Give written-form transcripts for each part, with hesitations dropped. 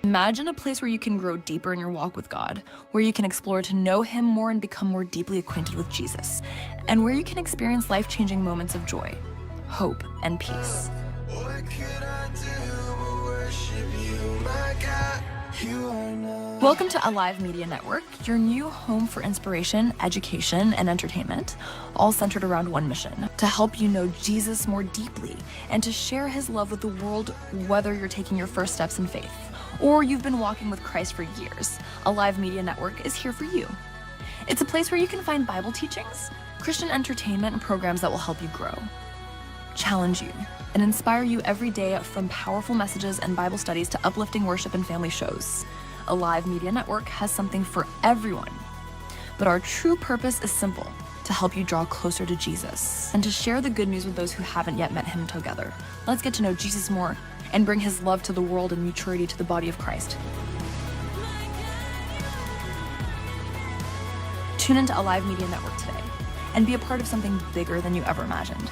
Imagine a place where you can grow deeper in your walk with God, where you can explore to know Him more and become more deeply acquainted with Jesus, and where you can experience life-changing moments of joy, hope, and peace. Welcome to Alive Media Network, your new home for inspiration, education, and entertainment, all centered around one mission: to help you know Jesus more deeply and to share His love with the world, whether you're taking your first steps in faith or you've been walking with Christ for years. Alive Media Network is here for you. It's a place where you can find Bible teachings, Christian entertainment, and programs that will help you grow, challenge you, and inspire you every day, from powerful messages and Bible studies to uplifting worship and family shows. Alive Media Network has something for everyone. But our true purpose is simple: to help you draw closer to Jesus and to share the good news with those who haven't yet met Him together. Let's get to know Jesus more and bring His love to the world and maturity to the body of Christ. Tune into Alive Media Network today and be a part of something bigger than you ever imagined.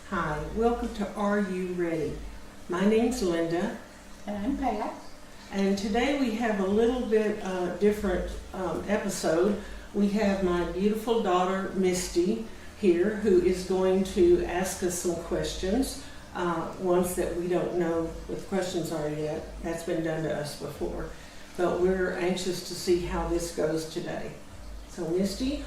Hi, welcome to Are You Ready? My name's Linda. And I'm Pat. And today we have a little bit different episode. We have my beautiful daughter Misty here, who is going to ask us some questions, ones that we don't know what the questions are yet. That's been done to us before. But we're anxious to see how this goes today. So Misty?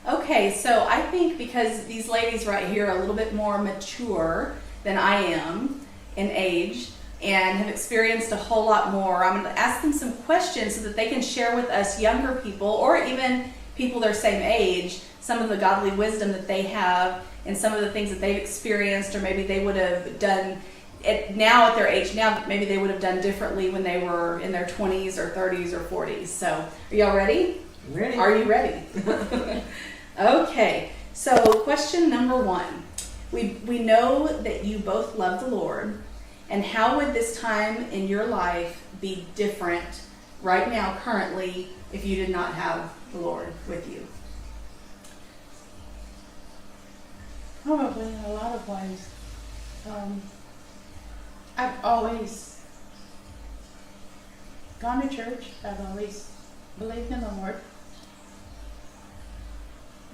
Okay, so I think because these ladies right here are a little bit more mature than I am in age and have experienced a whole lot more, I'm going to ask them some questions so that they can share with us younger people, or even people their same age, some of the godly wisdom that they have and some of the things that they've experienced, or maybe they would have done now at their age now, that maybe they would have done differently when they were in their 20s or 30s or 40s. So, are y'all ready? Ready. Are you ready? Okay, so question number one. We know that you both love the Lord, and how would this time in your life be different right now, currently, if you did not have the Lord with you? Probably in a lot of ways. I've always gone to church. I've always believed in the Lord.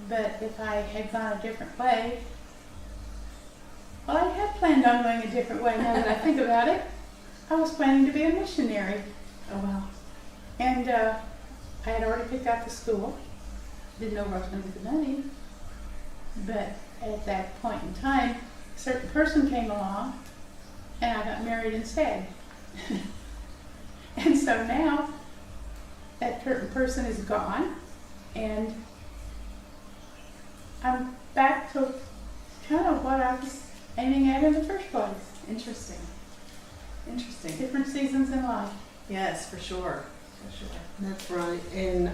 But if I had gone a different way, well, I had planned on going a different way now that I think about it. I was planning to be a missionary. Oh, wow. And I had already picked out the school. Didn't know where I was going to get the money. But at that point in time, a certain person came along and I got married instead. And so now that certain person is gone and I'm back to kind of what I was aiming at in the first place. Interesting. Different seasons in life. Yes, for sure. That's right. And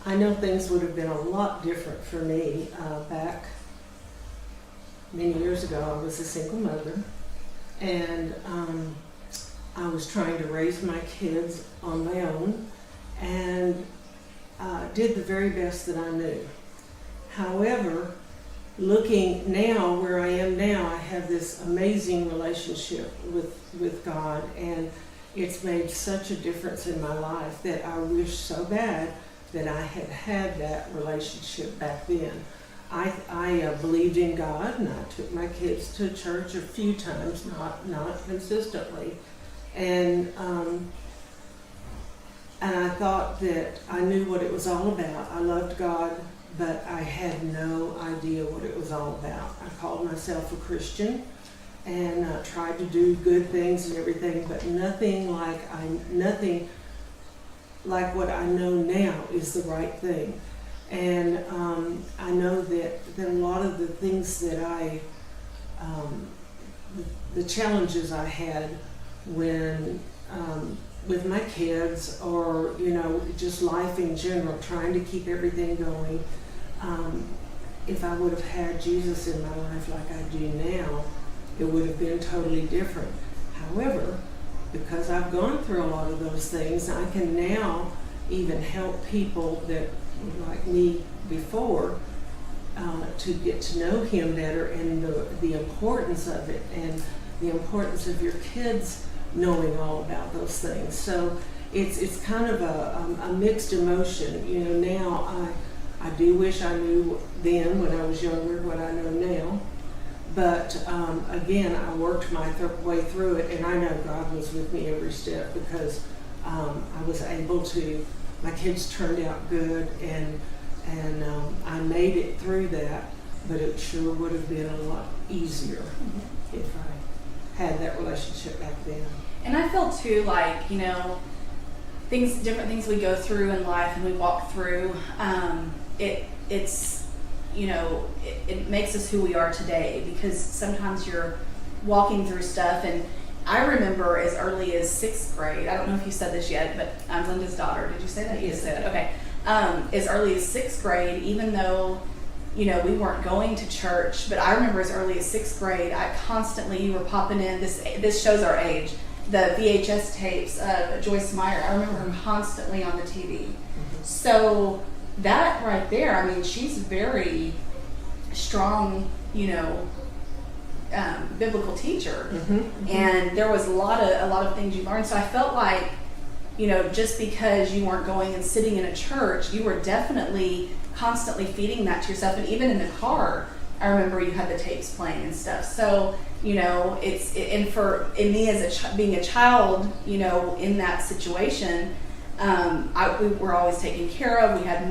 I know things would have been a lot different for me back many years ago. I was a single mother, and I was trying to raise my kids on my own, and did the very best that I knew. However, looking now where I am now, I have this amazing relationship with God, and it's made such a difference in my life that I wish so bad that I had had that relationship back then. I believed in God, and I took my kids to church a few times, not consistently, and I thought that I knew what it was all about. I loved God, but I had no idea what it was all about. I called myself a Christian and tried to do good things and everything, but nothing like what I know now is the right thing. And I know that a lot of the things that the challenges I had when with my kids, or just life in general, trying to keep everything going. If I would have had Jesus in my life like I do now, it would have been totally different. However, because I've gone through a lot of those things, I can now even help people that were like me before to get to know Him better, and the importance of it, and the importance of your kids knowing all about those things. So it's kind of a mixed emotion. Now I do wish I knew then when I was younger what I know now. But again, I worked my way through it, and I know God was with me every step, because I was able to, my kids turned out good, and I made it through that, but it sure would have been a lot easier if I had that relationship back then. And I feel too like, different things we go through in life and we walk through, it makes us who we are today, because sometimes you're walking through stuff. And I remember as early as 6th grade, I don't know if you said this yet, but I'm Linda's daughter. Did you say that? You Yes. said it. Okay. As early as 6th grade, even though, we weren't going to church, but I remember as early as 6th grade, you were popping in, this shows our age, the VHS tapes of Joyce Meyer. I remember her constantly on the TV. So that right there, she's very strong, biblical teacher, and there was a lot of things you learned. So I felt like, just because you weren't going and sitting in a church, you were definitely constantly feeding that to yourself. And even in the car, I remember you had the tapes playing and stuff. So in me as being a child, in that situation, we were always taken care of. We had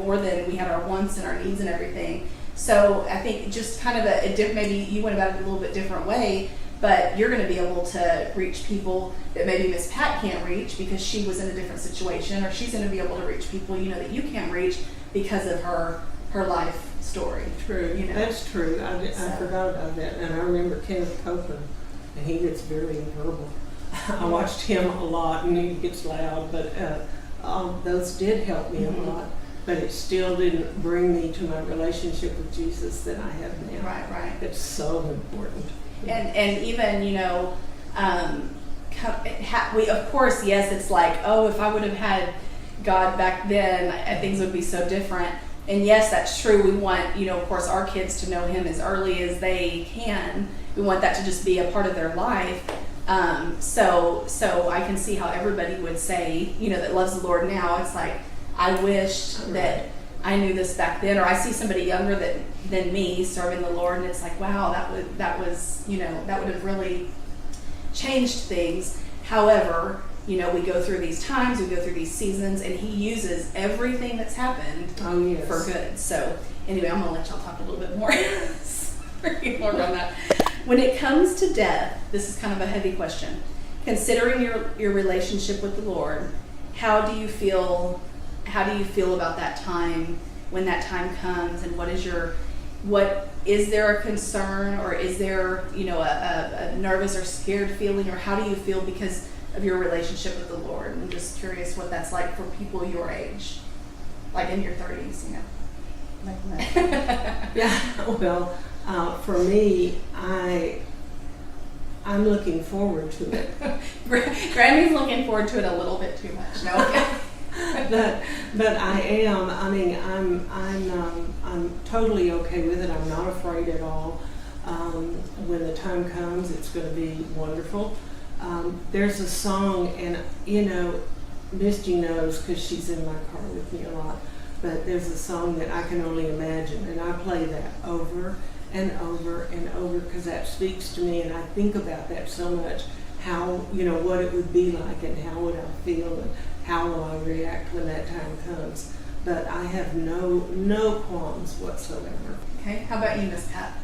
our wants and our needs and everything. So I think just kind of maybe you went about it a little bit different way, but you're going to be able to reach people that maybe Miss Pat can't reach because she was in a different situation, or she's going to be able to reach people, that you can't reach because of her life story. True. That's true. I forgot about that. And I remember Kenneth Copeland, and he gets very verbal. I watched him a lot, and he gets loud, but those did help me a lot. But it still didn't bring me to my relationship with Jesus that I have now. Right. It's so important. And even, we, of course, yes, it's like, oh, if I would have had God back then, things would be so different. And yes, that's true. We want, of course, our kids to know Him as early as they can. We want that to just be a part of their life. So I can see how everybody would say, that loves the Lord now. It's like, I wish that I knew this back then, or I see somebody younger than me serving the Lord, and it's like, wow, that would have really changed things. However, we go through these times, we go through these seasons, and He uses everything that's happened for good. So anyway, I'm gonna let y'all talk a little bit more. More on that. When it comes to death, this is kind of a heavy question. Considering your relationship with the Lord, how do you feel about that time, when that time comes, and what is there a concern, or is there, a nervous or scared feeling, or how do you feel? Because of your relationship with the Lord. I'm just curious what that's like for people your age, like in your 30s, you know. Like that. Yeah, well, for me, I'm looking forward to it. Grammy's looking forward to it a little bit too much. No, okay. but I am. I mean, I'm totally okay with it. I'm not afraid at all. When the time comes, it's going to be wonderful. There's a song, and you know, Misty knows because she's in my car with me a lot. But there's a song that I Can Only Imagine, and I play that over and over and over because that speaks to me, and I think about that so much. How, you know, what it would be like, and how would I feel, and how will I react when that time comes. But I have no qualms whatsoever. Okay, how about you, Miss Pat?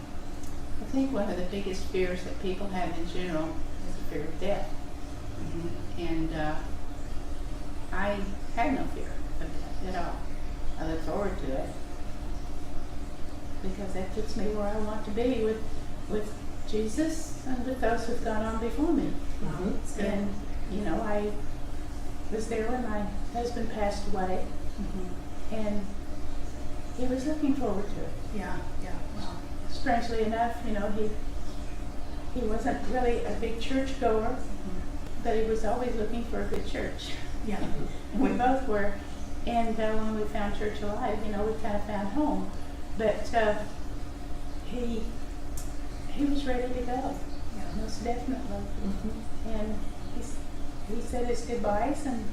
I think one of the biggest fears that people have in general is the fear of death. And I have no fear of death at all. I look forward to it because that puts me where I want to be with Jesus and with those who've gone on before me. Mm-hmm. And, you know, I was there when my husband passed away, and he was looking forward to it. Yeah, wow. Strangely enough, you know, he wasn't really a big church goer, but he was always looking for a good church. Yeah. And we both were. And when we found Church Alive, you know, we kind of found home. But he was ready to go, most definitely. And he said his goodbyes, and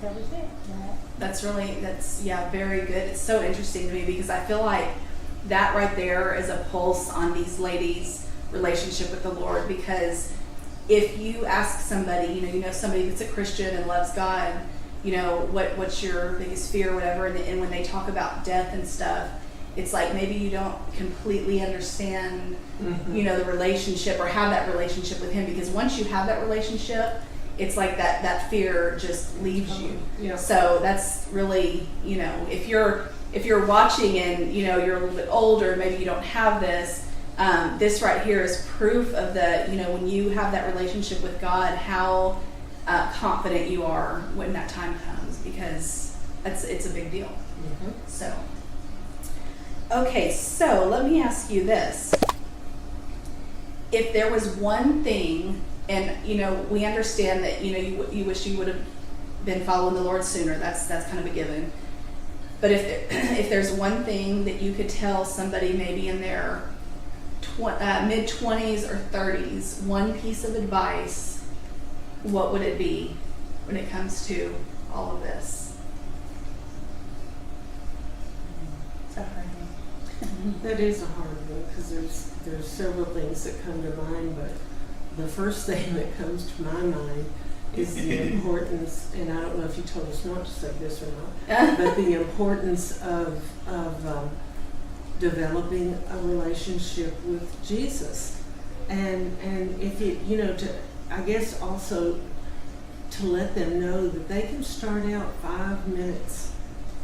that was it. That's very good. It's so interesting to me because I feel like that right there is a pulse on these ladies' relationship with the Lord, because if you ask somebody, you know somebody that's a Christian and loves God, you know, what's your biggest fear or whatever, and when they talk about death and stuff, it's like maybe you don't completely understand, you know, the relationship or have that relationship with Him, because once you have that relationship, it's like that fear just leaves you. Yeah. So that's really, you know, if you're watching and, you know, you're a little bit older, maybe you don't have this, this right here is proof of the, you know, when you have that relationship with God, how confident you are when that time comes, because it's a big deal. So, okay, so let me ask you this. If there was one thing, and, you know, we understand that, you know, you wish you would have been following the Lord sooner, that's kind of a given. But if there's one thing that you could tell somebody maybe in their mid-20s or 30s, one piece of advice, what would it be when it comes to all of this? It's a hard one. That is a hard one because there's several things that come to mind, but the first thing that comes to my mind is the importance, and I don't know if you told us not to say this or not, but the importance of developing a relationship with Jesus, and if it, you know, I guess also to let them know that they can start out 5 minutes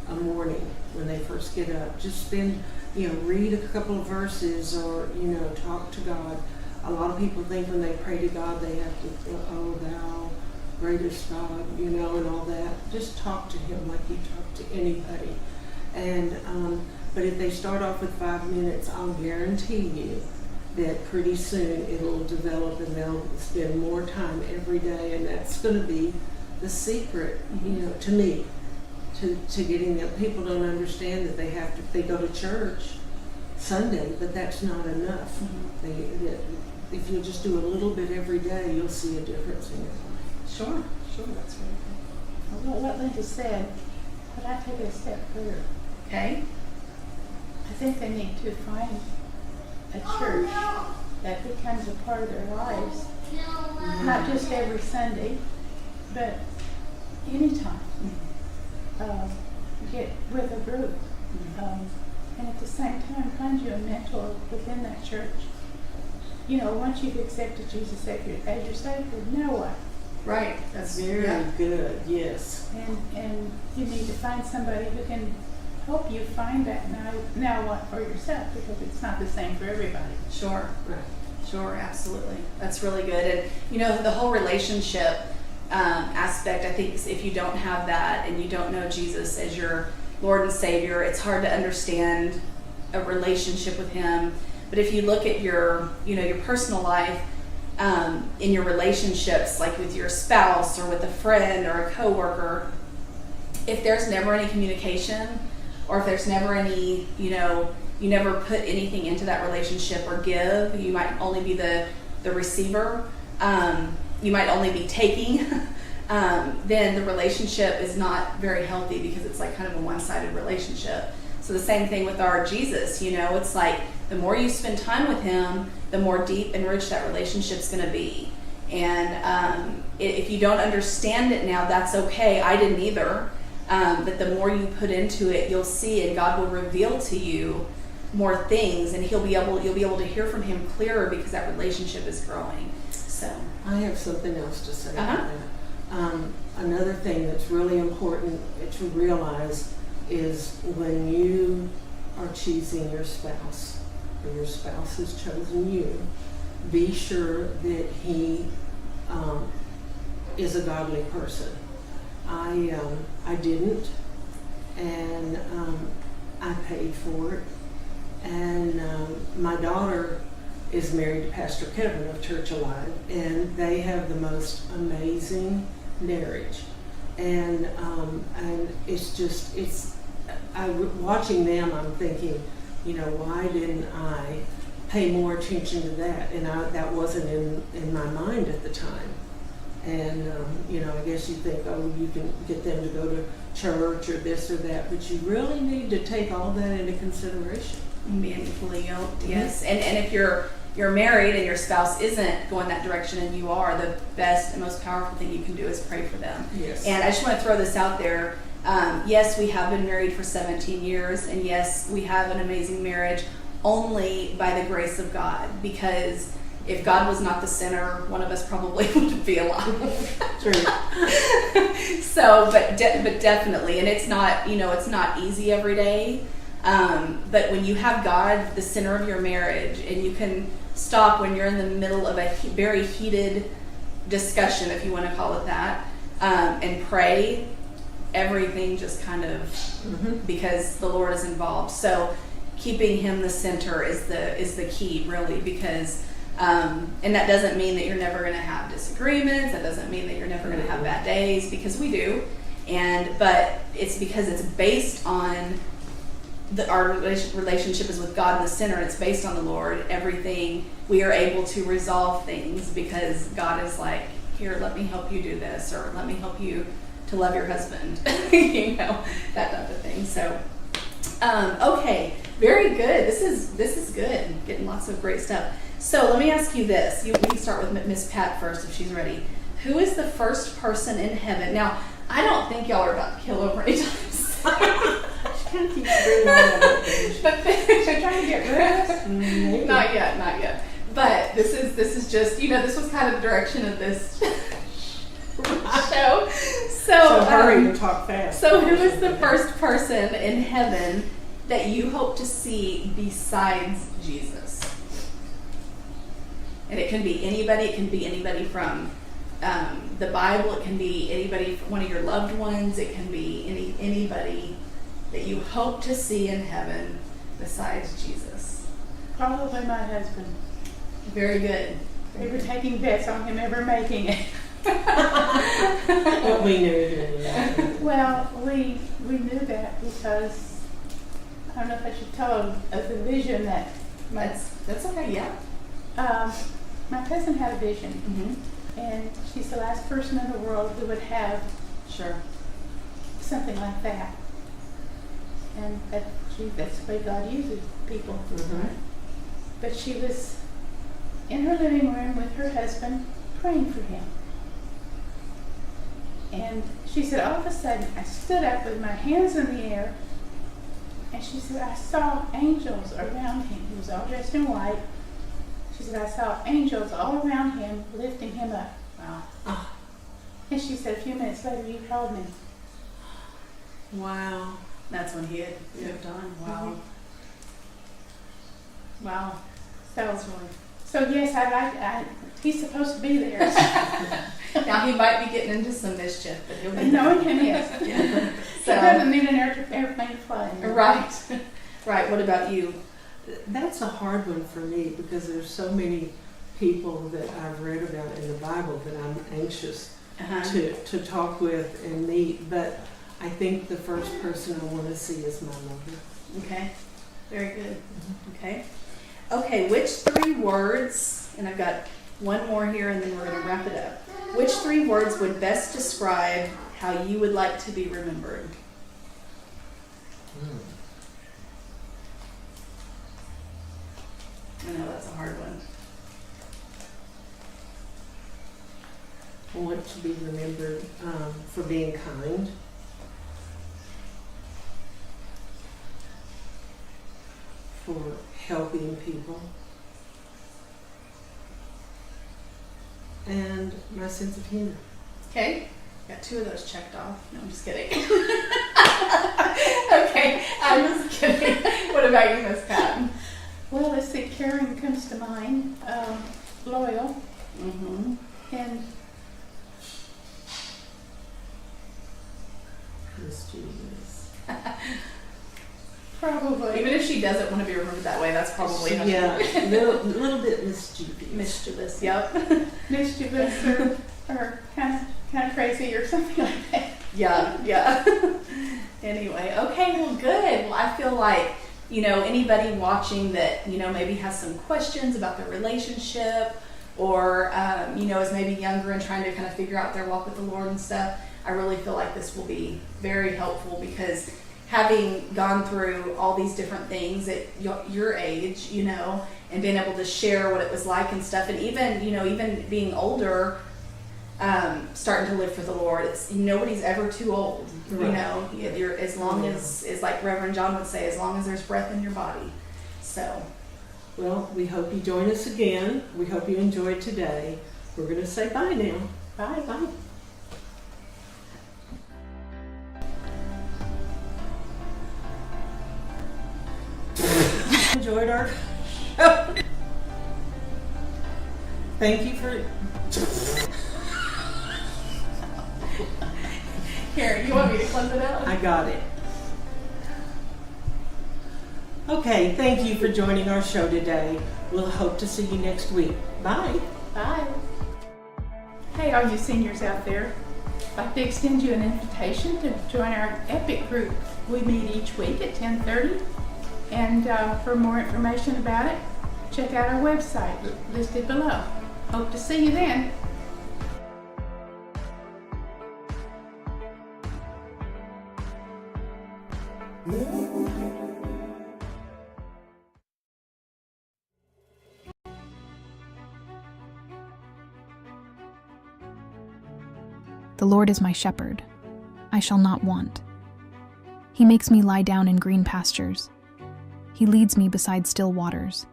a morning when they first get up. Just spend, you know, read a couple of verses, or, you know, talk to God. A lot of people think when they pray to God they have to, oh, thou greatest God, you know, and all that. Just talk to Him like you talk to anybody. And but if they start off with 5 minutes, I'll guarantee you that pretty soon it'll develop, and they'll spend more time every day, and that's going to be the secret, you know, to me, to getting them. People don't understand that they go to church Sunday, but that's not enough. If you just do a little bit every day, you'll see a difference in your life. Sure, that's really good. Well, what Linda said, but I take it a step further. Okay. I think they need to find a church that becomes a part of their lives, not just every Sunday, but anytime. Get with a group, and at the same time find you a mentor within that church. You know, once you've accepted Jesus as your Savior, now what? Right. That's Very good, yes. And you need to find somebody who can help you find that now what for yourself, because it's not the same for everybody. Sure. Right. Sure, absolutely. That's really good. And, you know, the whole relationship aspect, I think if you don't have that and you don't know Jesus as your Lord and Savior, it's hard to understand a relationship with Him. But if you look at your, you know, your personal life, in your relationships, like with your spouse or with a friend or a coworker, if there's never any communication, or if there's never any, you know, you never put anything into that relationship or give, you might only be the receiver, you might only be taking, then the relationship is not very healthy because it's like kind of a one-sided relationship. So the same thing with our Jesus, you know, it's like the more you spend time with Him, the more deep and rich that relationship's going to be. And if you don't understand it now, that's okay. I didn't either. But the more you put into it, you'll see, and God will reveal to you more things, and you'll be able to hear from Him clearer because that relationship is growing. So I have something else to say Uh-huh. about that. Another thing that's really important to realize is when you are choosing your spouse, or your spouse has chosen you, be sure that he is a godly person. I didn't, and I paid for it. And my daughter is married to Pastor Kevin of Church Alive, and they have the most amazing marriage. And watching them, I'm thinking, you know, why didn't I pay more attention to that? And that wasn't in my mind at the time. And, you know, I guess you think, oh, you can get them to go to church or this or that, but you really need to take all that into consideration. being fully yoked, yes. And if you're married and your spouse isn't going that direction and you are, the best and most powerful thing you can do is pray for them. Yes. And I just want to throw this out there. Yes, we have been married for 17 years, and yes, we have an amazing marriage only by the grace of God, because if God was not the center, one of us probably wouldn't be alive. True. So, but definitely, and it's not, you know, it's not easy every day. But when you have God the center of your marriage, and you can stop when you're in the middle of a very heated discussion, if you want to call it that, and pray, everything just kind of, because the Lord is involved. So keeping Him the center is the key, really, because and that doesn't mean that you're never going to have disagreements. That doesn't mean that you're never going to have bad days, because we do. But it's because it's based on our relationship is with God in the center, and it's based on the Lord. Everything, we are able to resolve things because God is like, here, let me help you do this, or let me help you to love your husband, you know, that type of thing. So, okay, very good. This is good. Getting lots of great stuff. So let me ask you this. We can start with Miss Pat first, if she's ready. Who is the first person in heaven? Now, I don't think y'all are about to kill over anytime soon. She kind of keeps bringing that up. But They're trying to get rid of us? Maybe. not yet. But this is just, you know, this was kind of the direction of this show. So hurry to talk fast. So who is the first person in heaven that you hope to see besides Jesus? And it can be anybody. It can be anybody from the Bible. It can be anybody, one of your loved ones. It can be anybody that you hope to see in heaven besides Jesus. Probably my husband. Very good. We were taking bets on him ever making it. But we knew that. Well, we knew that because I don't know if I should tell of the vision that That's okay. Yeah. my cousin had a vision, Mm-hmm. and she's the last person in the world who would have Sure. something like that. And that's the way God uses people. Mhm. But she was in her living room with her husband praying for him. And she said, all of a sudden, I stood up with my hands in the air, and she said, I saw angels around him. He was all dressed in white. She said, I saw angels all around him, lifting him up. Wow. And she said, a few minutes later, you held me. Wow. That's when he had moved on. Wow. Wow. So, That's really So yes, he's supposed to be there. Now he might be getting into some mischief, but he'll be And knowing him, yes. He So, doesn't need an airplane flying. right. Right. What about you? That's a hard one for me because there's so many people that I've read about in the Bible that I'm anxious Uh-huh. to talk with and meet. But I think the first person I want to see is my mother. Okay. Very good. Okay. Okay. Which 3 words? And I've got one more here, and then we're going to wrap it up. Which 3 words would best describe how you would like to be remembered? I know that's a hard one. I want to be remembered for being kind, for helping people, and my sense of humor. Okay. Got 2 of those checked off. No, I'm just kidding. Okay. I'm just kidding. What about you, Miss Patton? Well, let's see, caring comes to mind, loyal, Mm-hmm. and Mischievous. probably Even if she doesn't want to be remembered that way, that's probably how she Yeah, a little bit mischievous. mischievous. Yep. mischievous or kind of crazy or something like that. Yeah. Anyway, okay, well, good. Well, I feel like, anybody watching that, maybe has some questions about their relationship or, is maybe younger and trying to kind of figure out their walk with the Lord and stuff, I really feel like this will be very helpful because having gone through all these different things at your age, and being able to share what it was like and stuff, and even being older, starting to live for the Lord, it's nobody's ever too old. Right. You're as long as like Reverend John would say, as long as there's breath in your body. So, Well, we hope you join us again. We hope you enjoyed today. We're going to say bye now. Bye. Bye. Enjoyed our show. Thank you for. here, you want me to close it out? I got it. Okay, thank you for joining our show today. We'll hope to see you next week. Bye. Bye. Hey, all you seniors out there, I'd like to extend you an invitation to join our EPIC group. We meet each week at 10:30, and for more information about it, check out our website listed below. Hope to see you then. The Lord is my shepherd. I shall not want. He makes me lie down in green pastures. He leads me beside still waters.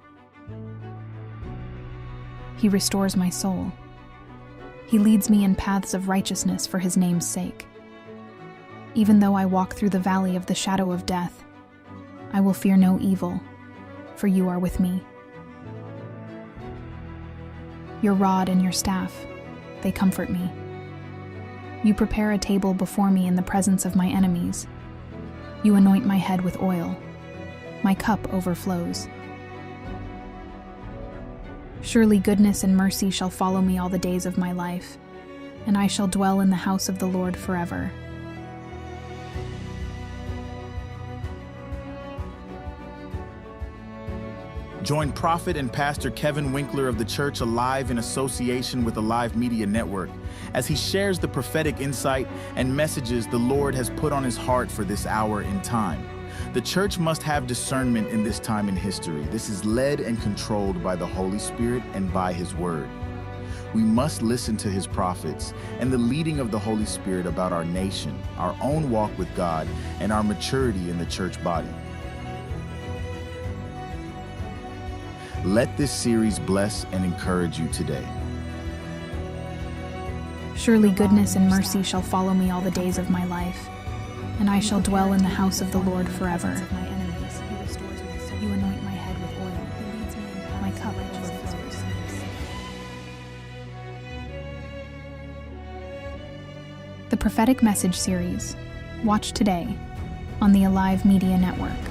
He restores my soul. He leads me in paths of righteousness for his name's sake. Even though I walk through the valley of the shadow of death, I will fear no evil, for you are with me. Your rod and your staff, they comfort me. You prepare a table before me in the presence of my enemies. You anoint my head with oil. My cup overflows. Surely goodness and mercy shall follow me all the days of my life, and I shall dwell in the house of the Lord forever. Join Prophet and Pastor Kevin Winkler of the Church Alive in association with Alive Media Network as he shares the prophetic insight and messages the Lord has put on his heart for this hour in time. The church must have discernment in this time in history. This is led and controlled by the Holy Spirit and by his word. We must listen to his prophets and the leading of the Holy Spirit about our nation, our own walk with God, and our maturity in the church body. Let this series bless and encourage you today. Surely goodness and mercy shall follow me all the days of my life, and I shall dwell in the house of the Lord forever. You anoint my head with oil. My cup overflows. The Prophetic Message Series. Watch today on the Alive Media Network.